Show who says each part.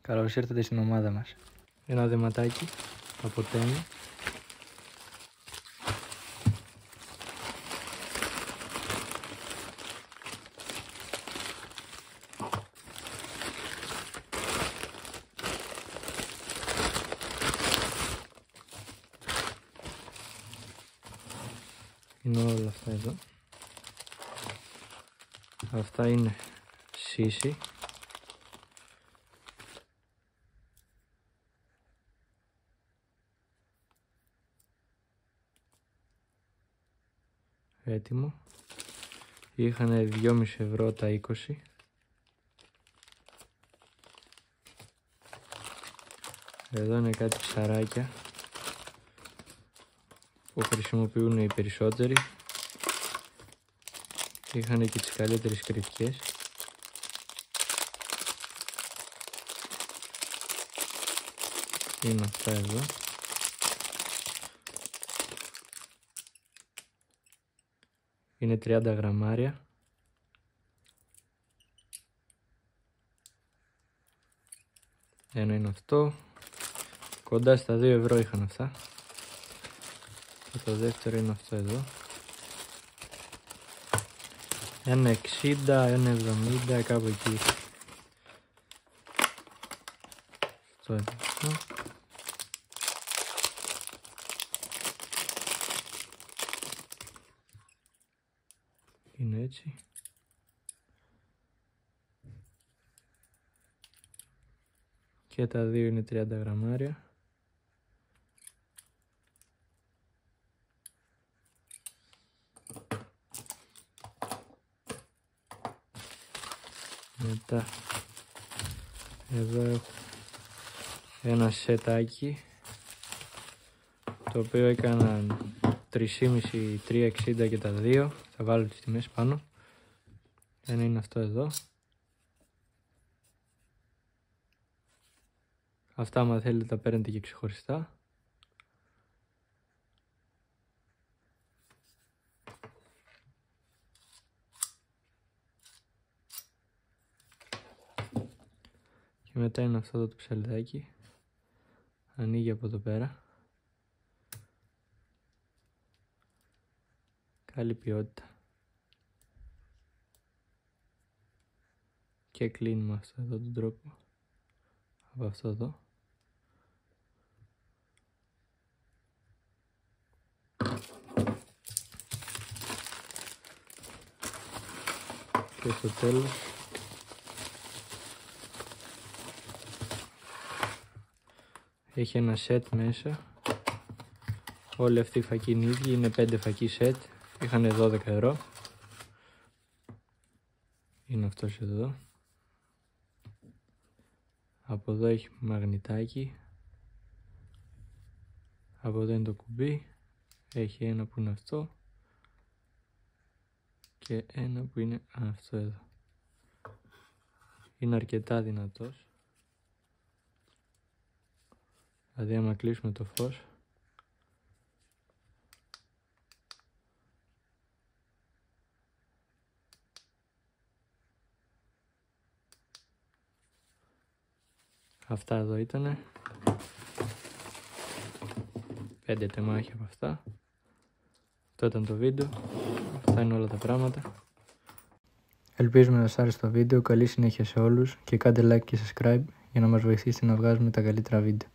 Speaker 1: Καλώς ήρθατε στην ομάδα μας. Ένα δεματάκι από τέννη. Είναι όλα αυτά εδώ. Αυτά είναι σύση. Έτοιμο. Είχαν 2,5 ευρώ τα 20. Εδώ είναι κάτι ψαράκια που χρησιμοποιούν οι περισσότεροι. Είχαν και τις καλύτερες κριτικές. Είναι αυτά εδώ. Είναι 30 γραμμάρια. Ένα είναι αυτό. Κοντά στα 2 ευρώ είχαν αυτά. Και το δεύτερο είναι αυτό εδώ. 1,60, 1,70, κάπου εκεί. Αυτό εδώ. Είναι έτσι. Και τα δύο είναι 30 γραμμάρια. Μετά εδώ έχω ένα σετάκι το οποίο έκαναν 3,5, 3,60 και τα δύο. Θα βάλω τις τιμές πάνω. Ένα είναι αυτό εδώ. Αυτά άμα θέλετε τα παίρνετε και ξεχωριστά. Και μετά είναι αυτό εδώ το ψαλιδάκι. Ανοίγει από εδώ πέρα. Καλή ποιότητα. Και κλείνουμε αυτό εδώ τον τρόπο. Από αυτό εδώ. Και στο τέλος έχει ένα σετ μέσα. Όλη αυτή η φακή είναι ίδια, είναι 5 φακή σετ. Είχαν 12 ευρώ. Είναι αυτός εδώ. Από εδώ έχει μαγνητάκι. Από εδώ είναι το κουμπί. Έχει ένα που είναι αυτό. Και ένα που είναι αυτό εδώ. Είναι αρκετά δυνατός. Δηλαδή άμα κλείσουμε το φως, αυτά εδώ ήτανε 5 τεμάχια από αυτά. Αυτό ήταν το βίντεο. Αυτά είναι όλα τα πράγματα. Ελπίζουμε να σας άρεσε το βίντεο. Καλή συνέχεια σε όλους και κάντε like και subscribe για να μας βοηθήσετε να βγάζουμε τα καλύτερα βίντεο.